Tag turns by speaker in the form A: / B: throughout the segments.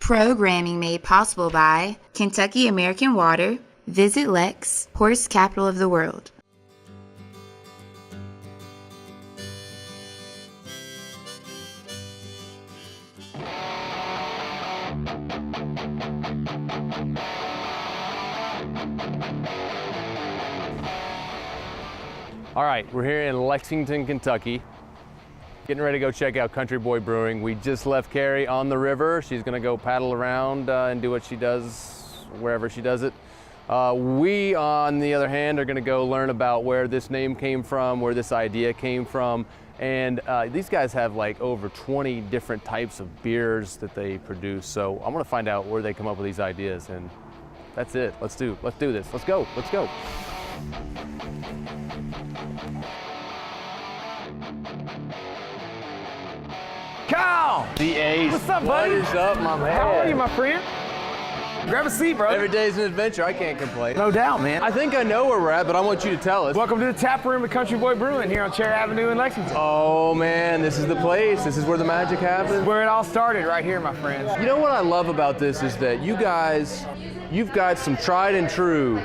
A: Programming made possible by Kentucky American Water. Visit Lex, horse capital of the world.
B: All right, we're here in Lexington, Kentucky. Getting ready to go check out Country Boy Brewing. We just left Carrie on the river. She's gonna go paddle around and do what she does wherever she does it. We, on the other hand, are gonna go learn about where this name came from, where this idea came from. And these guys have like over 20 different types of beers that they produce. So I'm gonna find out where they come up with these ideas, and that's it. Let's do this. Let's go.
C: Kyle!
B: The Ace.
C: What's up, buddy?
B: What is up, my man?
C: How are you, my friend? Grab a seat, brother.
B: Every day's an adventure. I can't complain.
C: No doubt, man.
B: I think I know where we're at, but I want you to tell us.
C: Welcome to the tap room at Country Boy Brewing here on Cherry Avenue in Lexington.
B: Oh man, this is the place. This is where the magic happens.
C: Where it all started, right here, my friends.
B: You know what I love about this is that you guys, you've got some tried and true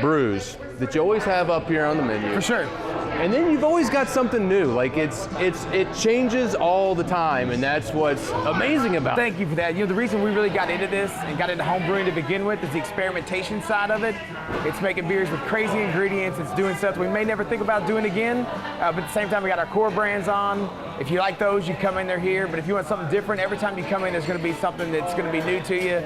B: brews that you always have up here on the menu.
C: For sure.
B: And then you've always got something new. Like it changes all the time, and that's what's amazing about it.
C: Thank you for that. You know, the reason we really got into this and got into home brewing to begin with is the experimentation side of it. It's making beers with crazy ingredients. It's doing stuff we may never think about doing again. But at the same time, we got our core brands on. If you like those, you come in, they're here. But if you want something different, every time you come in, there's going to be something that's going to be new to you.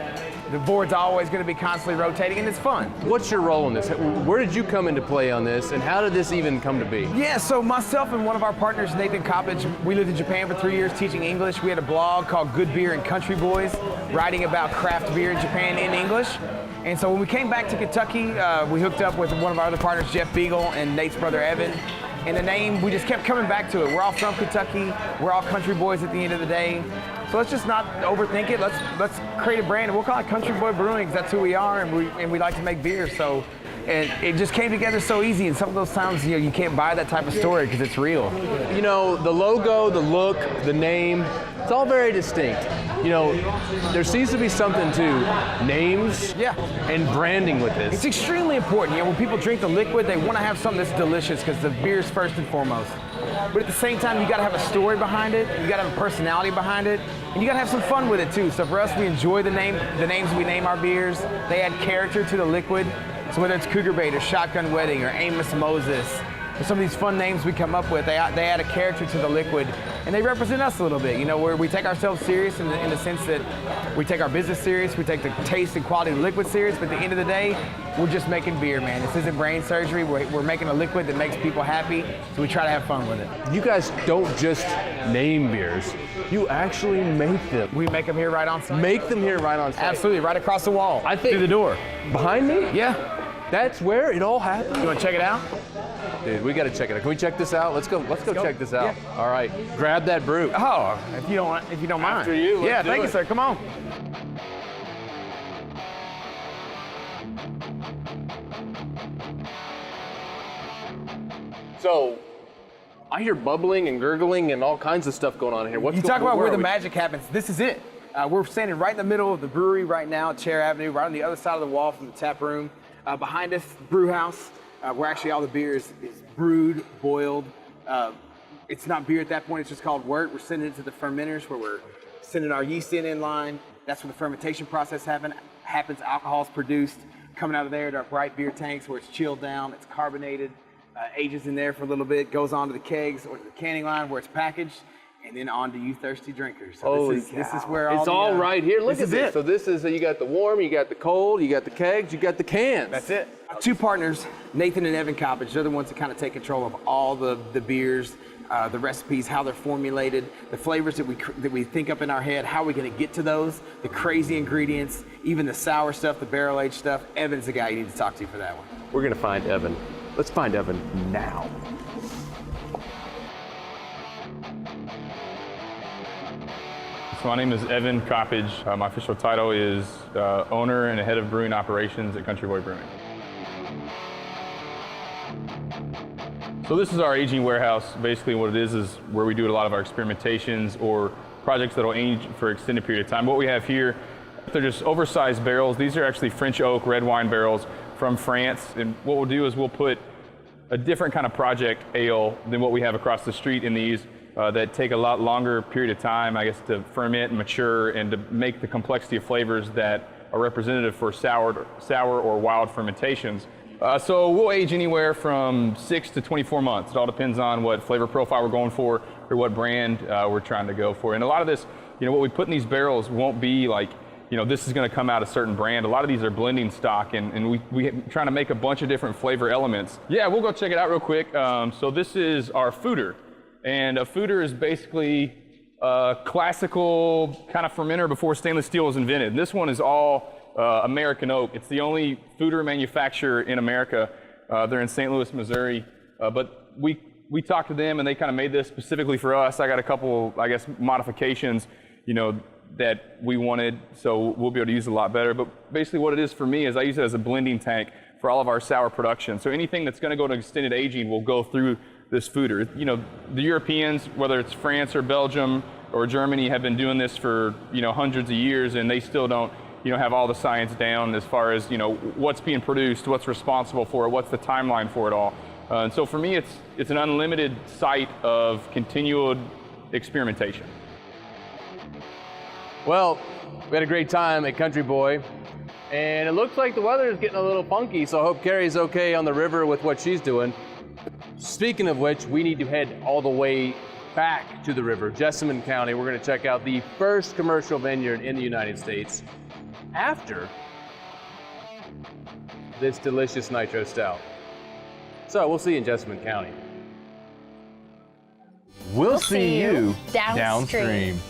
C: The board's always going to be constantly rotating, and it's fun.
B: What's your role in this? Where did you come into play on this, and how did this even come to be?
C: Yeah, so myself and one of our partners, Nathan Coppage, we lived in Japan for 3 years teaching English. We had a blog called Good Beer and Country Boys, writing about craft beer in Japan in English. And so when we came back to Kentucky, we hooked up with one of our other partners, Jeff Beagle, and Nate's brother, Evan. And the name, we just kept coming back to it. We're all from Kentucky. We're all country boys at the end of the day. So let's just not overthink it. Let's create a brand, and we'll call it Country Boy Brewing, because that's who we are, and we like to make beer. So it just came together so easy, and some of those times, you can't buy that type of story because it's real.
B: You know, the logo, the look, the name, it's all very distinct. You know, there seems to be something to names and branding with this.
C: It's extremely important. When people drink the liquid, they want to have something that's delicious because the beer is first and foremost. But at the same time, you got to have a story behind it. You got to have a personality behind it, and you got to have some fun with it too. So for us, we enjoy the names we name our beers. They add character to the liquid. So whether it's Cougar Bait or Shotgun Wedding or Amos Moses, or some of these fun names we come up with, they add a character to the liquid, and they represent us a little bit. You know, where we take ourselves serious in the sense that we take our business serious, we take the taste and quality of the liquid serious, but at the end of the day, we're just making beer, man. This isn't brain surgery. We're making a liquid that makes people happy, so we try to have fun with it.
B: You guys don't just name beers, you actually make them.
C: We make them here right on site.
B: Make them here right on site.
C: Absolutely, right across the wall.
B: I think
C: through the door.
B: Behind me?
C: Yeah.
B: That's where it all happened?
C: You want to check it out?
B: Dude, we got to check it out. Can we check this out? Let's go check this out.
C: Yeah.
B: All right, grab that brew.
C: Oh, if you don't mind.
B: After you,
C: yeah,
B: let's do
C: thank
B: it.
C: you, sir. Come on.
B: So, I hear bubbling and gurgling and all kinds of stuff going on here.
C: You talk about where the magic happens. This is it. We're standing right in the middle of the brewery right now at Cherry Avenue, right on the other side of the wall from the tap room. Behind us, brew house, where actually all the beer is brewed, boiled. It's not beer at that point, it's just called wort. We're sending it to the fermenters where we're sending our yeast in line. That's where the fermentation process happens. Alcohol's produced, coming out of there to our bright beer tanks where it's chilled down, it's carbonated, ages in there for a little bit, goes on to the kegs or to the canning line where it's packaged, and then on to you thirsty drinkers. So this is where
B: it's all right here. Look at this.
C: It.
B: So this is, you got the warm, you got the cold, you got the kegs, you got the cans.
C: That's it. Two partners, Nathan and Evan Coppage, they're the ones that kind of take control of all the beers, the recipes, how they're formulated, the flavors that we think up in our head, how we're going to get to those, the crazy ingredients, even the sour stuff, the barrel-aged stuff. Evan's the guy you need to talk to for that one.
B: We're going to find Evan. Let's find Evan now.
D: So my name is Evan Coppage. My official title is owner and head of brewing operations at Country Boy Brewing. So this is our aging warehouse. Basically what it is where we do a lot of our experimentations or projects that will age for an extended period of time. What we have here They're just oversized barrels. These are actually French oak red wine barrels from France. And what we'll do is we'll put a different kind of project ale than what we have across the street in these that take a lot longer period of time, I guess, to ferment and mature and to make the complexity of flavors that are representative for sour or wild fermentations. So we'll age anywhere from 6 to 24 months. It all depends on what flavor profile we're going for or what brand we're trying to go for. And a lot of this, what we put in these barrels won't be like, this is going to come out a certain brand. A lot of these are blending stock, and we trying to make a bunch of different flavor elements. Yeah, we'll go check it out real quick. So this is our foeder, and a foeder is basically a classical kind of fermenter before stainless steel was invented. And this one is all American oak. It's the only foeder manufacturer in America. They're in St. Louis, Missouri, but we talked to them, and they kind of made this specifically for us. I got a couple, I guess, modifications, that we wanted, so we'll be able to use it a lot better. But basically what it is for me is I use it as a blending tank for all of our sour production. So anything that's going to go to extended aging will go through this foeder. The Europeans, whether it's France or Belgium or Germany, have been doing this for hundreds of years, and they still don't have all the science down as far as what's being produced, what's responsible for it, what's the timeline for it all. And so for me, it's an unlimited site of continued experimentation.
B: Well, we had a great time at Country Boy, and it looks like the weather is getting a little funky, so I hope Carrie's okay on the river with what she's doing. Speaking of which, we need to head all the way back to the river, Jessamine County. We're going to check out the first commercial vineyard in the United States after this delicious nitro stout. So we'll see you in Jessamine County.
E: We'll see you
F: downstream.
E: downstream.